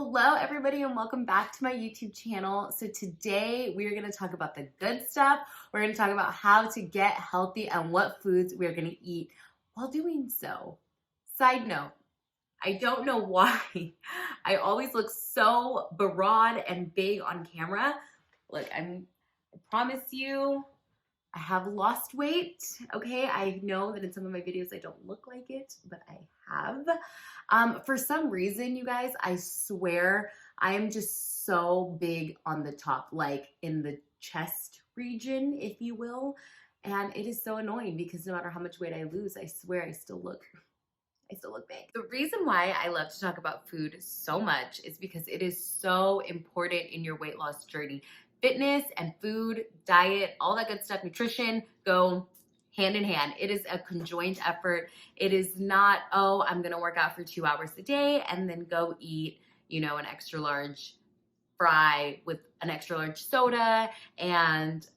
Hello everybody and welcome back to my YouTube channel. So today we are going to talk about the good stuff. We're going to talk about how to get healthy and what foods we are going to eat while doing so. Side note, I don't know why I always look so broad and big on camera. Look, I promise you I have lost weight, okay? I know that in some of my videos I don't look like it, but I have. For some reason, you guys, I swear I am just so big on the top, like in the chest region, if you will. And it is so annoying because no matter how much weight I lose, I swear I still look big. The reason why I love to talk about food so much is because it is so important in your weight loss journey. Fitness and food, diet, all that good stuff, nutrition go hand in hand. It is a conjoined effort. It is not, oh, I'm gonna work out for 2 hours a day and then go eat, an extra large fry with an extra large soda and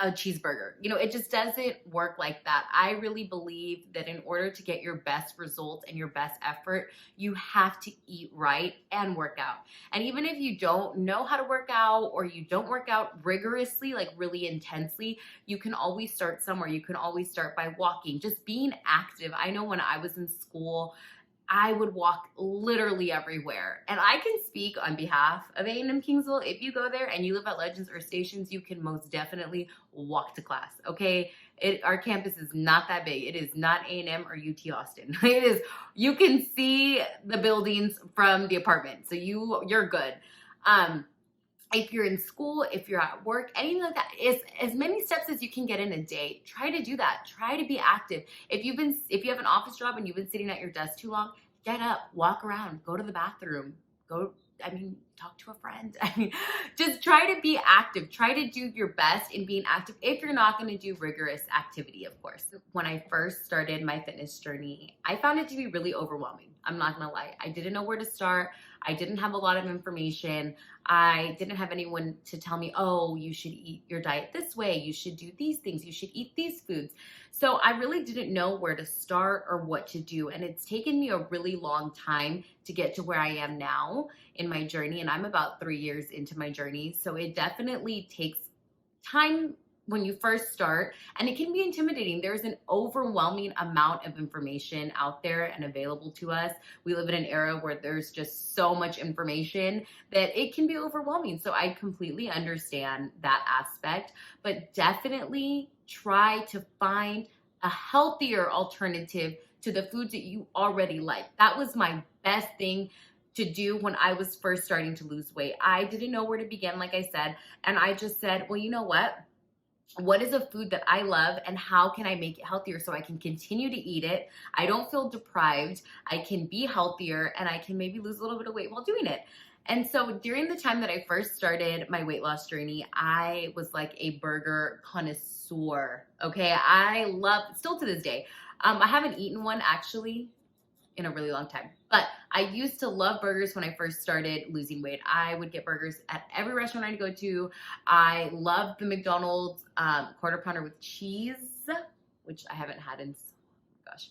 a cheeseburger. It just doesn't work like that. I really believe that in order to get your best results and your best effort, you have to eat right and work out. And even if you don't know how to work out or you don't work out rigorously, like really intensely, you can always start somewhere. You can always start by walking, just being active. I know when I was in school, I would walk literally everywhere. And I can speak on behalf of A&M Kingsville. If you go there and you live at Legends or Stations, you can most definitely walk to class, okay? Our campus is not that big. It is not A&M or UT Austin. It is, you can see the buildings from the apartment. So you're good. If you're in school, if you're at work, anything like that, is as many steps as you can get in a day. Try to do that. Try to be active. If you have an office job and you've been sitting at your desk too long, get up, walk around, go to the bathroom, talk to a friend. Just try to be active. Try to do your best in being active if you're not going to do rigorous activity, of course. When I first started my fitness journey, I found it to be really overwhelming. I'm not going to lie. I didn't know where to start. I didn't have a lot of information. I didn't have anyone to tell me, oh, you should eat your diet this way. You should do these things. You should eat these foods. So I really didn't know where to start or what to do. And it's taken me a really long time to get to where I am now in my journey. And I'm about 3 years into my journey. So it definitely takes time when you first start, and it can be intimidating. There's an overwhelming amount of information out there and available to us. We live in an era where there's just so much information that it can be overwhelming. So I completely understand that aspect, but definitely try to find a healthier alternative to the foods that you already like. That was my best thing to do when I was first starting to lose weight. I didn't know where to begin, like I said, and I just said, well, you know what is a food that I love and how can I make it healthier so I can continue to eat it? I don't feel deprived. I can be healthier and I can maybe lose a little bit of weight while doing it. And so during the time that I first started my weight loss journey, I was like a burger connoisseur. Okay. Still to this day, I haven't eaten one actually in a really long time. But I used to love burgers when I first started losing weight. I would get burgers at every restaurant I'd go to. I loved the McDonald's quarter pounder with cheese, which I haven't had in, gosh.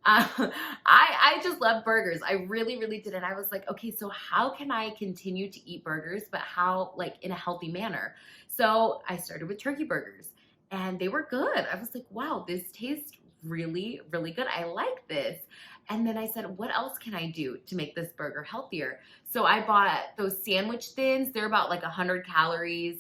I just love burgers. I really, really did. And I was like, okay, so how can I continue to eat burgers, but how, like, in a healthy manner? So I started with turkey burgers and they were good. I was like, wow, this tastes really, really good. I like this. And then I said, what else can I do to make this burger healthier? So I bought those sandwich thins. They're about like 100 calories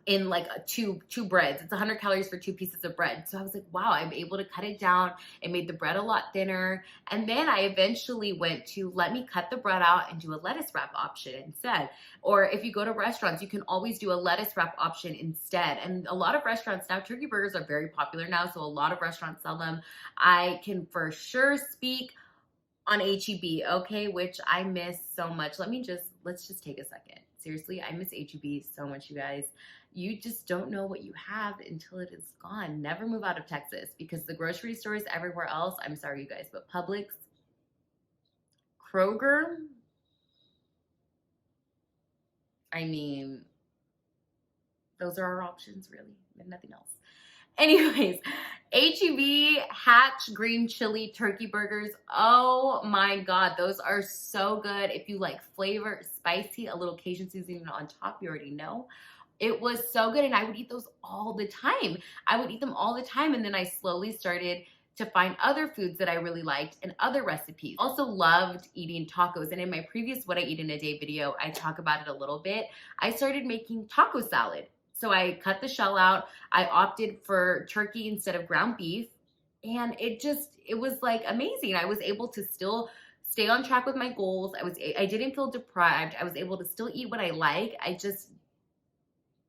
in like two breads. It's 100 calories for 2 pieces of bread. So I was like, wow, I'm able to cut it down. It made the bread a lot thinner. And then I eventually went to let me cut the bread out and do a lettuce wrap option instead. Or if you go to restaurants, you can always do a lettuce wrap option instead. And a lot of restaurants now, turkey burgers are very popular now. So a lot of restaurants sell them. I can for sure speak on HEB, okay, which I miss so much. Let's just take a second. Seriously, I miss HEB so much, you guys. You just don't know what you have until it is gone. Never move out of Texas because the grocery stores everywhere else, I'm sorry, you guys, but Publix, Kroger, those are our options, really, and nothing else. Anyways, HEB Hatch green chili turkey burgers. Oh my God, those are so good. If you like flavor, spicy, a little Cajun seasoning on top, you already know. It was so good, and I would eat those all the time. I would eat them all the time, and then I slowly started to find other foods that I really liked and other recipes. Also loved eating tacos, and in my previous What I Eat in a Day video, I talk about it a little bit. I started making taco salad. So I cut the shell out. I opted for turkey instead of ground beef, and it was like amazing. I was able to still stay on track with my goals. I didn't feel deprived. I was able to still eat what I like. I just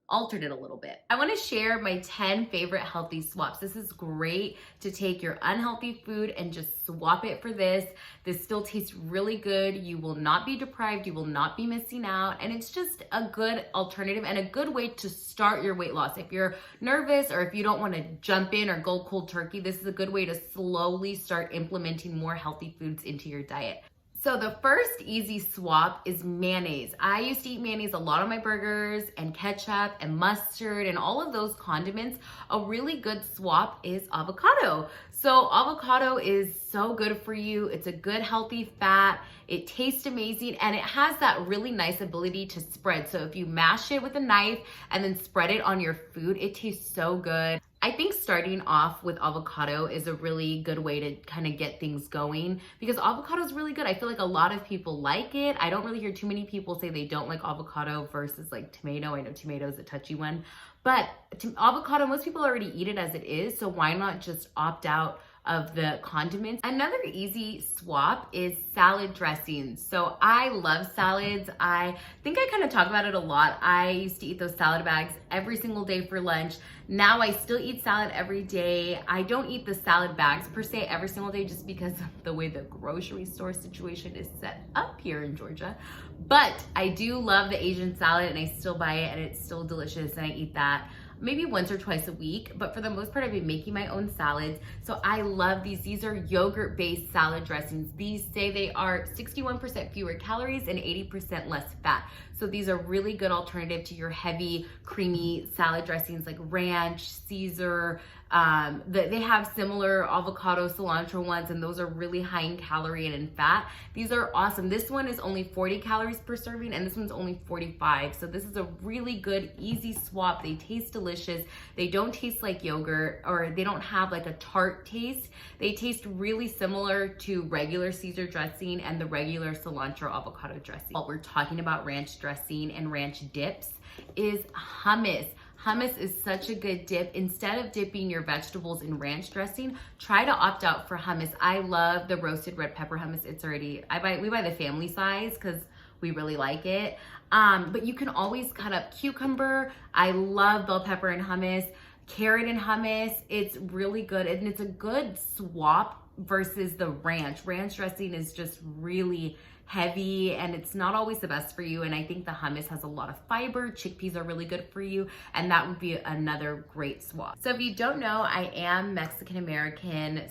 altered it a little bit. I want to share my 10 favorite healthy swaps. This is great to take your unhealthy food and just swap it for this. This still tastes really good. You will not be deprived. You will not be missing out. And it's just a good alternative and a good way to start your weight loss. If you're nervous or if you don't want to jump in or go cold turkey, this is a good way to slowly start implementing more healthy foods into your diet. So the first easy swap is mayonnaise. I used to eat mayonnaise a lot on my burgers and ketchup and mustard and all of those condiments. A really good swap is avocado. So avocado is so good for you. It's a good healthy fat. It tastes amazing, and it has that really nice ability to spread. So if you mash it with a knife and then spread it on your food, it tastes so good. I think starting off with avocado is a really good way to kind of get things going because avocado is really good. I feel like a lot of people like it. I don't really hear too many people say they don't like avocado versus like tomato. I know tomato is a touchy one, but avocado, most people already eat it as it is. So why not just opt out of the condiments? Another easy swap is salad dressings. So I love salads. I think I kind of talk about it a lot. I used to eat those salad bags every single day for lunch. Now I still eat salad every day. I don't eat the salad bags per se every single day just because of the way the grocery store situation is set up here in Georgia. But I do love the Asian salad and I still buy it and it's still delicious and I eat that maybe once or twice a week, but for the most part, I've been making my own salads. So I love these. These are yogurt-based salad dressings. These say they are 61% fewer calories and 80% less fat. So these are really good alternative to your heavy, creamy salad dressings like ranch, Caesar. They have similar avocado, cilantro ones, and those are really high in calorie and in fat. These are awesome. This one is only 40 calories per serving, and this one's only 45. So this is a really good, easy swap. They taste delicious. They don't taste like yogurt, or they don't have like a tart taste. They taste really similar to regular Caesar dressing and the regular cilantro avocado dressing. While we're talking about ranch dressing and ranch dips, is hummus. Hummus is such a good dip. Instead of dipping your vegetables in ranch dressing, try to opt out for hummus. I love the roasted red pepper hummus. It's already, we buy the family size because we really like it. But you can always cut up cucumber. I love bell pepper and hummus, carrot and hummus. It's really good, and it's a good swap versus the ranch. Ranch dressing is just really heavy and it's not always the best for you, and I think the hummus has a lot of fiber. Chickpeas are really good for you, and that would be another great swap. So if you don't know, I am Mexican American,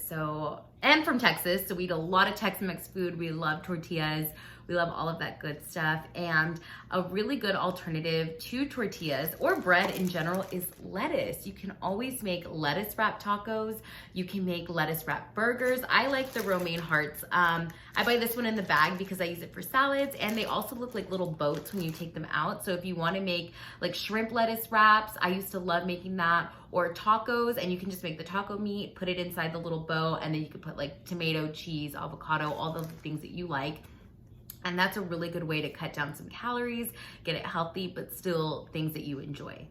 and from Texas, so we eat a lot of Tex-Mex food. We love tortillas. We love all of that good stuff. And a really good alternative to tortillas or bread in general is lettuce. You can always make lettuce wrap tacos. You can make lettuce wrap burgers. I like the romaine hearts. I buy this one in the bag because I use it for salads, and they also look like little boats when you take them out. So if you want to make like shrimp lettuce wraps, I used to love making that, or tacos, and you can just make the taco meat, put it inside the little bow, and then you could put like tomato, cheese, avocado, all those things that you like. And that's a really good way to cut down some calories, get it healthy, but still things that you enjoy.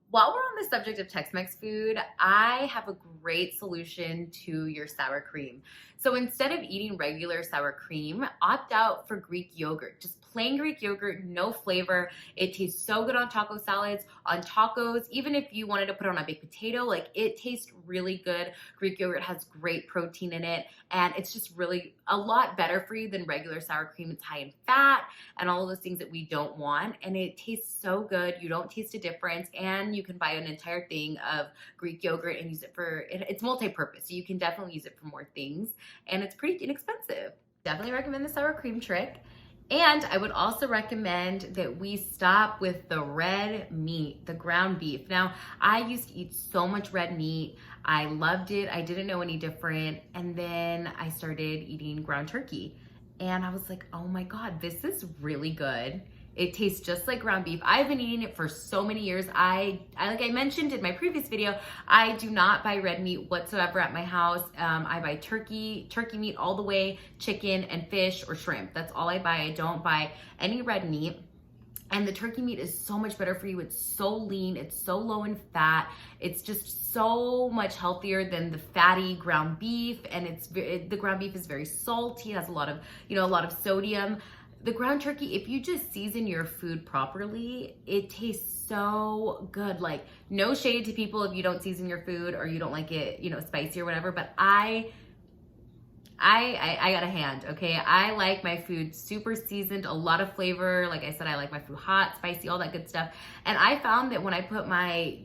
While we're on the subject of Tex-Mex food, I have a great solution to your sour cream. So instead of eating regular sour cream, opt out for Greek yogurt. Just plain Greek yogurt, no flavor. It tastes so good on taco salads, on tacos. Even if you wanted to put it on a baked potato, like, it tastes really good. Greek yogurt has great protein in it, and it's just really a lot better for you than regular sour cream. It's high in fat and all of those things that we don't want, and it tastes so good. You don't taste a difference, and you can buy an entire thing of Greek yogurt and use it it's multi-purpose, so you can definitely use it for more things, and it's pretty inexpensive. Definitely recommend the sour cream trick. And I would also recommend that we stop with the red meat, the ground beef. Now, I used to eat so much red meat. I loved it. I didn't know any different. And then I started eating ground turkey. And I was like, oh my God, this is really good. It tastes just like ground beef. I've been eating it for so many years. I like I mentioned in my previous video, I do not buy red meat whatsoever at my house. I buy turkey meat all the way, chicken and fish or shrimp. That's all I buy. I don't buy any red meat. And the turkey meat is so much better for you. It's so lean, it's so low in fat. It's just so much healthier than the fatty ground beef. And the ground beef is very salty, it has a lot of sodium. The ground turkey, if you just season your food properly, it tastes so good. Like, no shade to people if you don't season your food or you don't like it, spicy or whatever, but I got a hand, okay? I like my food super seasoned, a lot of flavor. Like I said, I like my food hot, spicy, all that good stuff. And I found that when I put my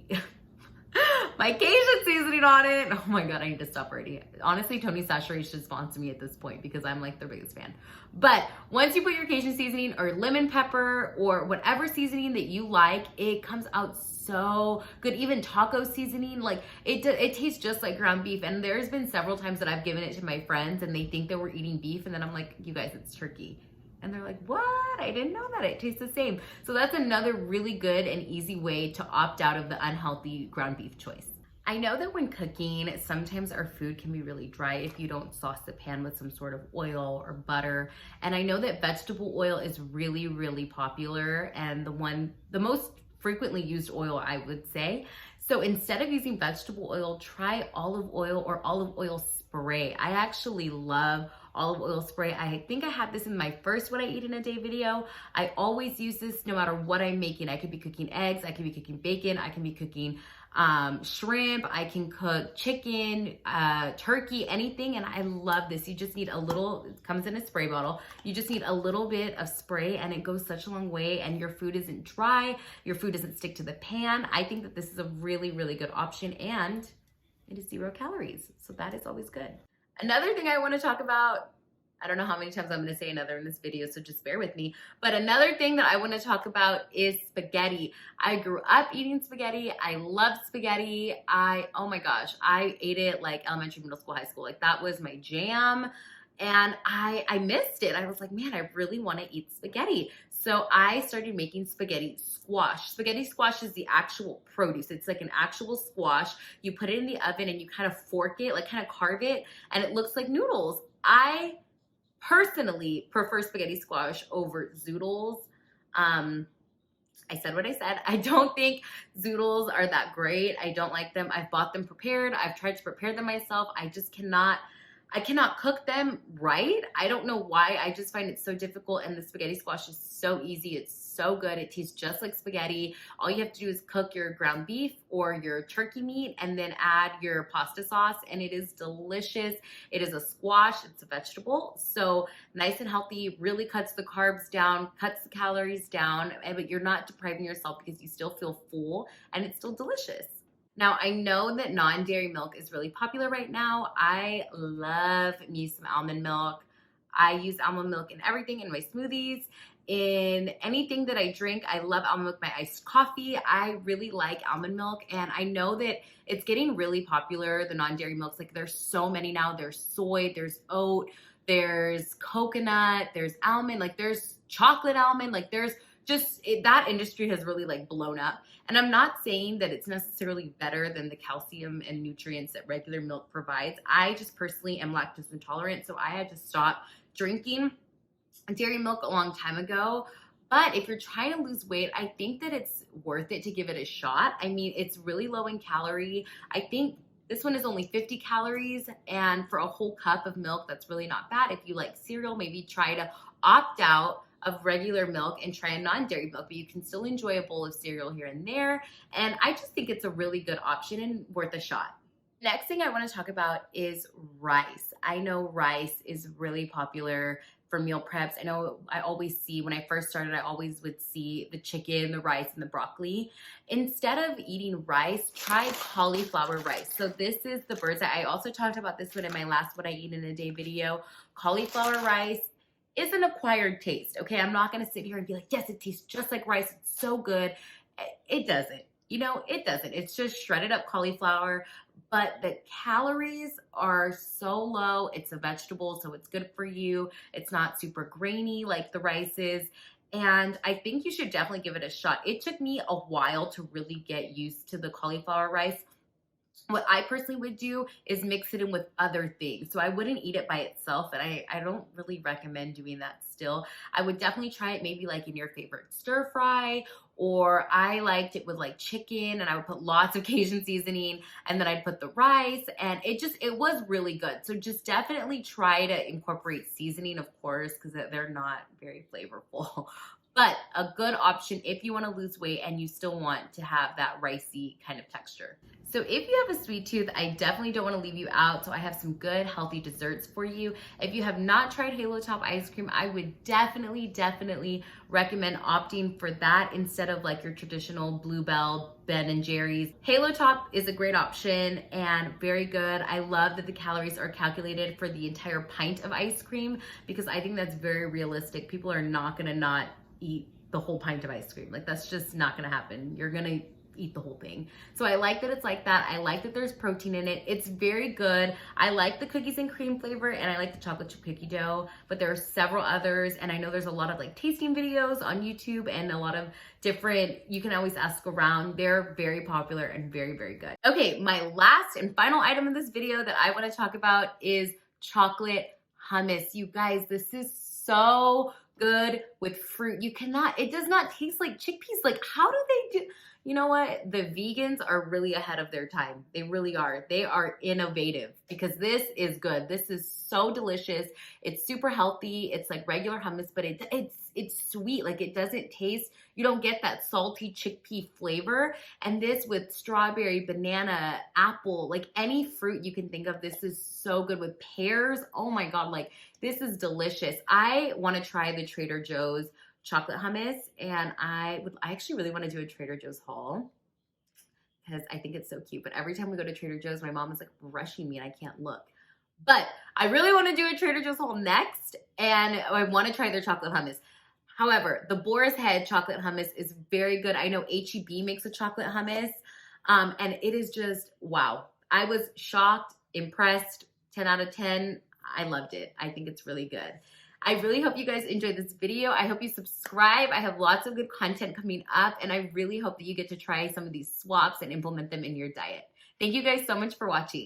my Cajun seasoning on it, oh my God, I need to stop already. Honestly, Tony Chachere's should sponsor me at this point because I'm like their biggest fan. But once you put your Cajun seasoning or lemon pepper or whatever seasoning that you like, it comes out so good. Even taco seasoning, like it tastes just like ground beef. And there's been several times that I've given it to my friends and they think that we're eating beef, and then I'm like, you guys, it's turkey. And they're like, what? I didn't know that. It tastes the same. So that's another really good and easy way to opt out of the unhealthy ground beef choice. I know that when cooking, sometimes our food can be really dry if you don't sauce the pan with some sort of oil or butter. And I know that vegetable oil is really, really popular and the most frequently used oil, I would say. So instead of using vegetable oil, try olive oil or olive oil spray. I actually love olive oil spray. I think I had this in my first What I Eat in a Day video. I always use this no matter what I'm making. I could be cooking eggs, I could be cooking bacon, I can be cooking shrimp, I can cook chicken, turkey, anything, and I love this. You just need a little, it comes in a spray bottle. You just need a little bit of spray and it goes such a long way, and your food isn't dry, your food doesn't stick to the pan. I think that this is a really, really good option, and it is 0 calories, so that is always good. Another thing I want to talk about, I don't know how many times I'm going to say another in this video, so just bear with me. But another thing that I want to talk about is spaghetti. I grew up eating spaghetti. I love spaghetti. Oh my gosh, I ate it like elementary, middle school, high school. Like, that was my jam. And I missed it. I was like, man, I really want to eat spaghetti. So I started making spaghetti squash. Spaghetti squash is the actual produce. It's like an actual squash. You put it in the oven and you kind of fork it, like kind of carve it, and it looks like noodles. I personally prefer spaghetti squash over zoodles. I said what I said. I don't think zoodles are that great. I don't like them. I've bought them prepared. I've tried to prepare them myself. I cannot cook them right. I don't know why. I just find it so difficult, and the spaghetti squash is so easy. It's so good. It tastes just like spaghetti. All you have to do is cook your ground beef or your turkey meat and then add your pasta sauce, and it is delicious. It is a squash. It's a vegetable. So nice and healthy, really cuts the carbs down, cuts the calories down, but you're not depriving yourself because you still feel full, and it's still delicious. Now, I know that non-dairy milk is really popular right now. I love me some almond milk. I use almond milk in everything, in my smoothies, in anything that I drink. I love almond milk, my iced coffee. I really like almond milk, and I know that it's getting really popular, the non-dairy milks. Like, there's so many now. There's soy, there's oat, there's coconut, there's almond, like there's chocolate almond, like there's that industry has really like blown up. And I'm not saying that it's necessarily better than the calcium and nutrients that regular milk provides. I just personally am lactose intolerant, so I had to stop drinking dairy milk a long time ago. But if you're trying to lose weight, I think that it's worth it to give it a shot. I mean, it's really low in calorie. I think this one is only 50 calories, and for a whole cup of milk, that's really not bad. If you like cereal, maybe try to opt out of regular milk and try a non-dairy milk, but you can still enjoy a bowl of cereal here and there. And I just think it's a really good option and worth a shot. Next thing I want to talk about is rice. I know rice is really popular for meal preps. I know I always see, when I first started, I always would see the chicken, the rice, and the broccoli. Instead of eating rice, try cauliflower rice. So this is the bird's eye. I also talked about this one in my last What I Eat in a Day video. Cauliflower rice is an acquired taste, okay? I'm not gonna sit here and be like, yes, it tastes just like rice. It's so good. It doesn't. You know, it doesn't. It's just shredded up cauliflower, but the calories are so low. It's a vegetable, so it's good for you. It's not super grainy like the rice is. And I think you should definitely give it a shot. It took me a while to really get used to the cauliflower rice. What I personally would do is mix it in with other things. So I wouldn't eat it by itself, and I don't really recommend doing that still. I would definitely try it maybe like in your favorite stir fry, or I liked it with like chicken, and I would put lots of Cajun seasoning, and then I'd put the rice, and it was really good. So just definitely try to incorporate seasoning, of course, because they're not very flavorful. But a good option if you want to lose weight and you still want to have that ricey kind of texture. So if you have a sweet tooth, I definitely don't want to leave you out. So I have some good healthy desserts for you. If you have not tried Halo Top ice cream, I would definitely recommend opting for that instead of like your traditional Bluebell, Ben and Jerry's. Halo Top is a great option and very good. I love that the calories are calculated for the entire pint of ice cream because I think that's very realistic. People are not gonna not eat the whole pint of ice cream. Like that's just not gonna happen. You're gonna eat the whole thing. So I like that it's like that. I like that there's protein in it. It's very good. I like the cookies and cream flavor and I like the chocolate chip cookie dough, but there are several others. And I know there's a lot of like tasting videos on YouTube and a lot of different, you can always ask around. They're very popular and very good. Okay, my last and final item in this video that I want to talk about is chocolate hummus. You guys, this is so good with fruit. It does not taste like chickpeas. Like, how do they do? You know what? The vegans are really ahead of their time. They really are. They are innovative because this is good. This is so delicious. It's super healthy. It's like regular hummus, but it's sweet. Like it doesn't taste, you don't get that salty chickpea flavor. And this with strawberry, banana, apple, like any fruit you can think of, this is so good with pears. Oh my God, like this is delicious. I want to try the Trader Joe's chocolate hummus, and I actually really want to do a Trader Joe's haul because I think it's so cute. But every time we go to Trader Joe's, my mom is like rushing me and I can't look. But I really want to do a Trader Joe's haul next, and I want to try their chocolate hummus. However, the Boar's Head chocolate hummus is very good. I know H-E-B makes a chocolate hummus, and it is just wow. I was shocked, impressed, 10 out of 10. I loved it. I think it's really good. I really hope you guys enjoyed this video. I hope you subscribe. I have lots of good content coming up, and I really hope that you get to try some of these swaps and implement them in your diet. Thank you guys so much for watching.